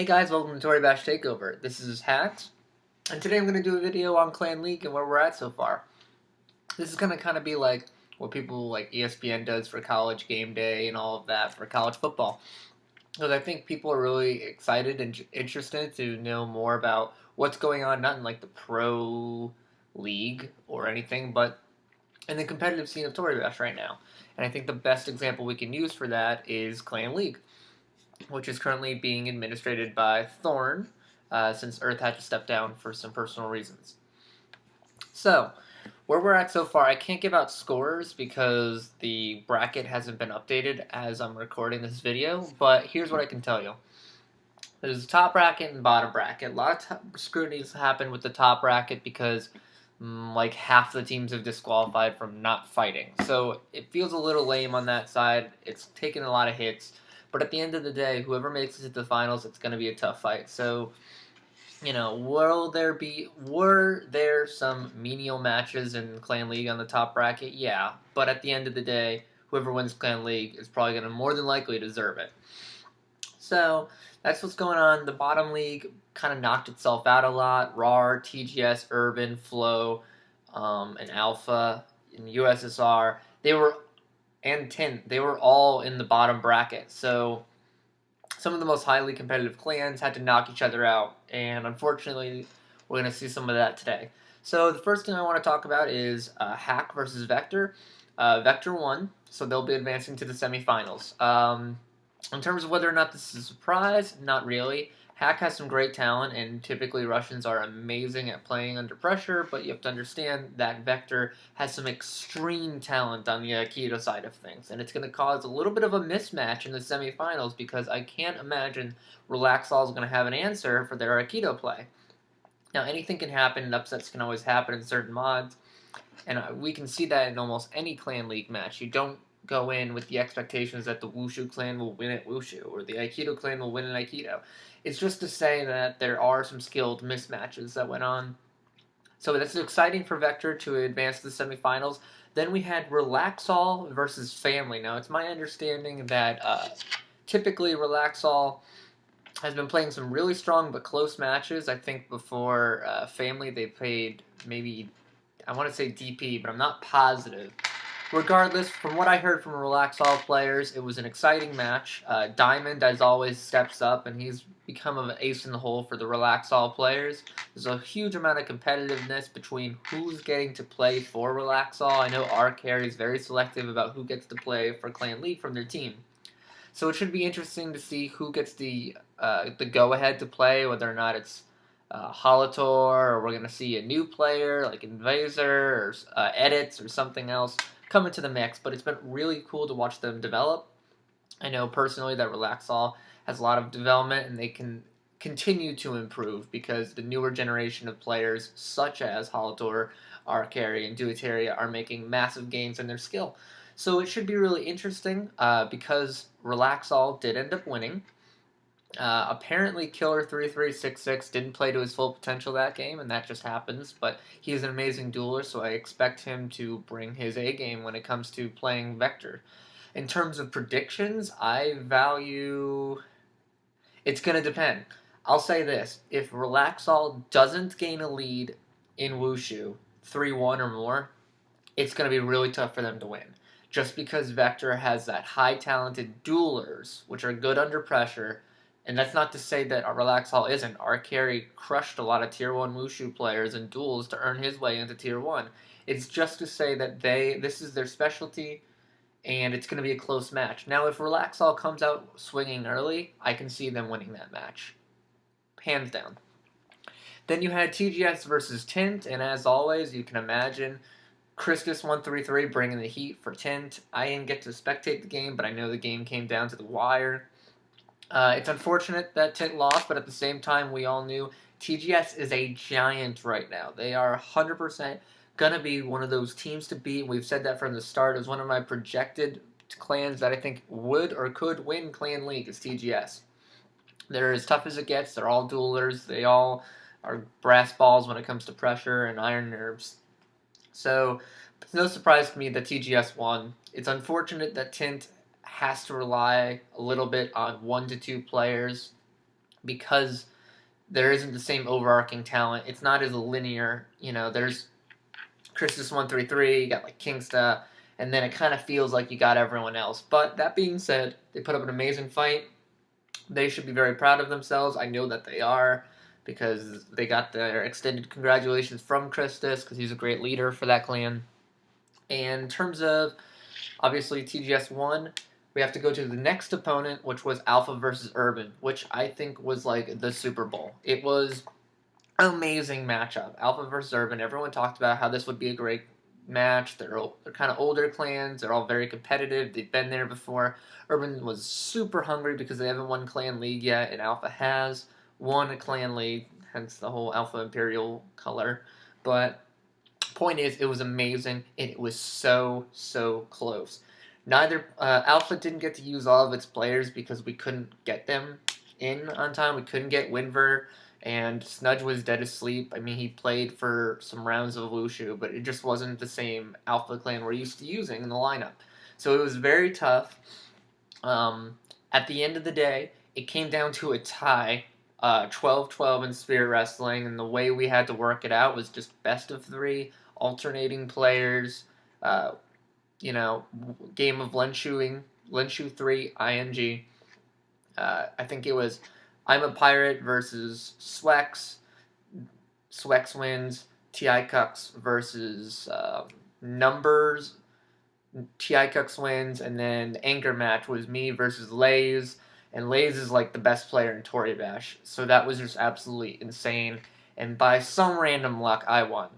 Hey guys, welcome to Tory Bash Takeover. This is Hacks, and today I'm going to do a video on Clan League and where we're at so far. This is going to kind of be like what people like ESPN does for college game day and all of that for college football. Because I think people are really excited and interested to know more about what's going on, not in like the pro league or anything, but in the competitive scene of Tory Bash right now. And I think the best example we can use for that is Clan League, which is currently being administrated by Thorn, since Earth had to step down for some personal reasons. So, where we're at so far, I can't give out scores because the bracket hasn't been updated as I'm recording this video, but here's what I can tell you. There's a top bracket and bottom bracket. A lot of scrutiny has happened with the top bracket because like half the teams have disqualified from not fighting. So it feels a little lame on that side. It's taken a lot of hits. But at the end of the day, whoever makes it to the finals, it's going to be a tough fight. So, were there some menial matches in Clan League on the top bracket? Yeah. But at the end of the day, whoever wins Clan League is probably going to more than likely deserve it. So, that's what's going on. The bottom league kind of knocked itself out a lot. RAR, TGS, Urban, Flow, and Alpha, and USSR. And Tint, they were all in the bottom bracket. So some of the most highly competitive clans had to knock each other out, and unfortunately, we're going to see some of that today. So the first thing I want to talk about is Hack versus Vector. Vector won, so they'll be advancing to the semifinals. In terms of whether or not this is a surprise, not really. Hack has some great talent, and typically Russians are amazing at playing under pressure, but you have to understand that Vector has some extreme talent on the Aikido side of things, and it's going to cause a little bit of a mismatch in the semifinals because I can't imagine Relaxall is going to have an answer for their Aikido play. Now, anything can happen, and upsets can always happen in certain mods, and we can see that in almost any Clan League match. You don't go in with the expectations that the Wushu clan will win at Wushu or the Aikido clan will win in Aikido. It's just to say that there are some skilled mismatches that went on. So that's exciting for Vector to advance to the semifinals. Then we had Relaxall versus Family. Now, it's my understanding that typically Relaxall has been playing some really strong but close matches. I think before Family they played maybe, I want to say DP, but I'm not positive. Regardless, from what I heard from Relaxall players, it was an exciting match. Diamond, as always, steps up, and he's become an ace in the hole for the Relaxall players. There's a huge amount of competitiveness between who's getting to play for Relaxall. I know R-Carry is very selective about who gets to play for Clan League from their team. So it should be interesting to see who gets the go-ahead to play, whether or not it's Holotor, or we're going to see a new player like Invaser or Edits or something else come into the mix, but it's been really cool to watch them develop. I know personally that Relaxall has a lot of development and they can continue to improve because the newer generation of players such as Holotor, R-Carry, and Dueteria are making massive gains in their skill. So it should be really interesting because Relaxall did end up winning. Apparently, Killer 3366 didn't play to his full potential that game, and that just happens. But he's an amazing dueler, so I expect him to bring his A game when it comes to playing Vector. In terms of predictions, I value. It's going to depend. I'll say this: if Relaxall doesn't gain a lead in Wushu 3-1 or more, it's going to be really tough for them to win. Just because Vector has that high talented duelers, which are good under pressure. And that's not to say that Relaxall isn't. R-Carry crushed a lot of Tier 1 Wushu players in duels to earn his way into Tier 1. It's just to say that this is their specialty, and it's going to be a close match. Now, if Relaxall comes out swinging early, I can see them winning that match. Hands down. Then you had TGS versus Tint, and as always, you can imagine Christus133 bringing the heat for Tint. I didn't get to spectate the game, but I know the game came down to the wire. It's unfortunate that Tint lost, but at the same time, we all knew TGS is a giant right now. They are 100% going to be one of those teams to beat. We've said that from the start. It was one of my projected clans that I think would or could win Clan League is TGS. They're as tough as it gets. They're all duelers. They all are brass balls when it comes to pressure and iron nerves. So it's no surprise to me that TGS won. It's unfortunate that Tint has to rely a little bit on 1 to 2 players because there isn't the same overarching talent. It's not as linear. There's Christus 133, you got like Kingsta, and then it kind of feels like you got everyone else. But that being said, they put up an amazing fight. They should be very proud of themselves. I know that they are, because they got their extended congratulations from Christus, because he's a great leader for that clan. And in terms of, obviously, TGS won, we have to go to the next opponent, which was Alpha versus Urban, which I think was like the Super Bowl. It was an amazing matchup. Alpha versus Urban. Everyone talked about how this would be a great match. They're kind of older clans. They're all very competitive. They've been there before. Urban was super hungry because they haven't won Clan League yet, and Alpha has won a Clan League, hence the whole Alpha Imperial color. But point is, it was amazing, and it was so close. Neither Alpha didn't get to use all of its players because we couldn't get them in on time. We couldn't get Winver, and Snudge was dead asleep. I mean, he played for some rounds of Wushu, but it just wasn't the same Alpha clan we're used to using in the lineup. So it was very tough. At the end of the day, it came down to a tie, 12-12 in Spirit Wrestling, and the way we had to work it out was just best of three, alternating players, uh, game of Lenshu 3, ING. I think it was I'm a Pirate versus Swex. Swex wins. T.I. Cucks versus Numbers. T.I. Cucks wins. And then the anchor match was me versus Lays. And Lays is like the best player in Tory Bash. So that was just absolutely insane. And by some random luck, I won.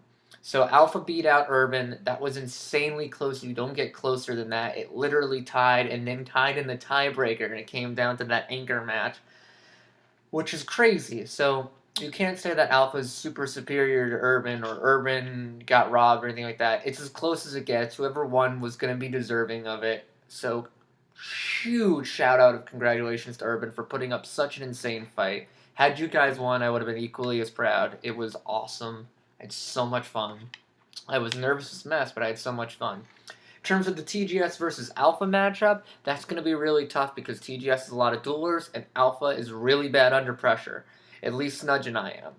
So Alpha beat out Urban. That was insanely close. You don't get closer than that. It literally tied and then tied in the tiebreaker. And it came down to that anchor match, which is crazy. So you can't say that Alpha is super superior to Urban or Urban got robbed or anything like that. It's as close as it gets. Whoever won was going to be deserving of it. So huge shout out of congratulations to Urban for putting up such an insane fight. Had you guys won, I would have been equally as proud. It was awesome. I had so much fun. I was nervous as a mess, but I had so much fun. In terms of the TGS versus Alpha matchup, that's going to be really tough because TGS is a lot of duelers and Alpha is really bad under pressure. At least Snudge and I am.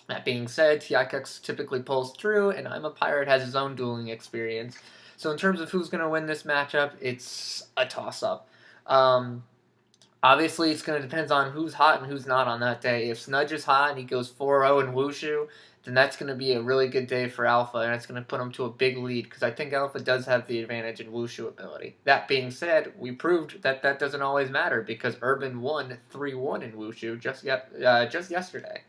That being said, TIX typically pulls through, and I'm a Pirate has his own dueling experience. So in terms of who's going to win this matchup, it's a toss-up. Obviously, it's going to depend on who's hot and who's not on that day. If Snudge is hot and he goes 4-0 in Wushu, then that's going to be a really good day for Alpha, and it's going to put him to a big lead, because I think Alpha does have the advantage in Wushu ability. That being said, we proved that that doesn't always matter, because Urban won 3-1 in Wushu just yesterday.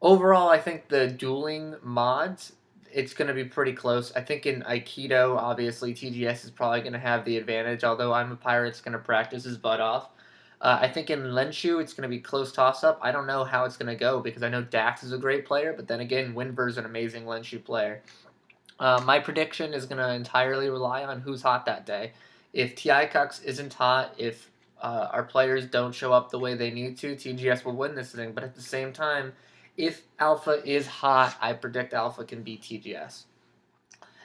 Overall, I think the dueling mods, it's going to be pretty close. I think in Aikido, obviously, TGS is probably going to have the advantage, although I'm a Pirate, it's going to practice his butt off. I think in Lenshu, it's going to be close toss-up. I don't know how it's going to go, because I know Dax is a great player, but then again, Winver's an amazing Lenshu player. My prediction is going to entirely rely on who's hot that day. If T.I. Cucks isn't hot, if our players don't show up the way they need to, TGS will win this thing. But at the same time, if Alpha is hot, I predict Alpha can beat TGS.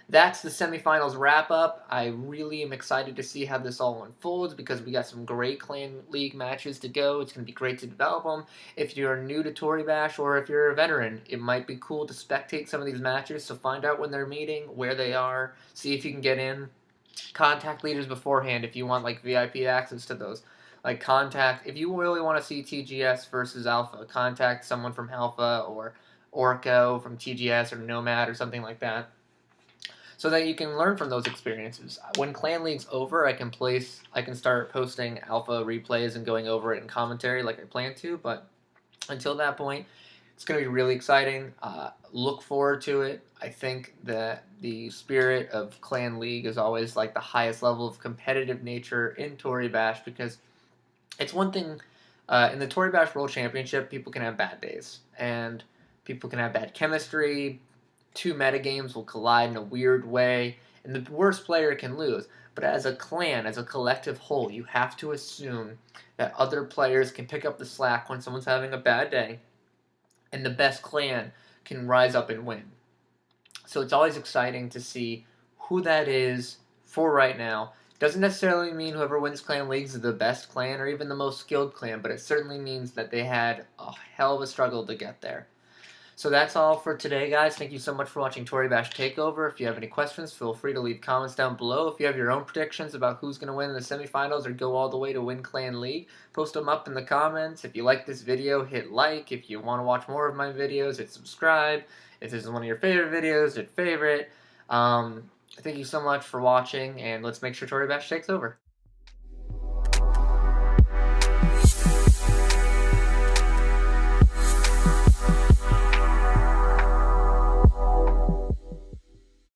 That's the semifinals wrap-up. I really am excited to see how this all unfolds, because we got some great Clan League matches to go. It's going to be great to develop them. If you're new to Tory Bash or if you're a veteran, it might be cool to spectate some of these matches, so find out when they're meeting, where they are, see if you can get in. Contact leaders beforehand if you want like VIP access to those. Like if you really want to see TGS versus Alpha, contact someone from Alpha or Orko from TGS or Nomad or something like that, so that you can learn from those experiences. When Clan League's over, I can start posting Alpha replays and going over it in commentary like I plan to, but until that point, it's going to be really exciting. Look forward to it. I think that the spirit of Clan League is always like the highest level of competitive nature in Tory Bash, because it's one thing, in the Tory Bash World Championship, people can have bad days, and people can have bad chemistry. Two metagames will collide in a weird way, and the worst player can lose. But as a clan, as a collective whole, you have to assume that other players can pick up the slack when someone's having a bad day, and the best clan can rise up and win. So it's always exciting to see who that is for right now. Doesn't necessarily mean whoever wins clan leagues is the best clan or even the most skilled clan, but it certainly means that they had a hell of a struggle to get there. So that's all for today, guys. Thank you so much for watching Tori Bash Takeover. If you have any questions, feel free to leave comments down below. If you have your own predictions about who's going to win in the semifinals or go all the way to win Clan League, post them up in the comments. If you like this video, hit like. If you want to watch more of my videos, hit subscribe. If this is one of your favorite videos, hit favorite. Thank you so much for watching, and let's make sure Tori Bash takes over.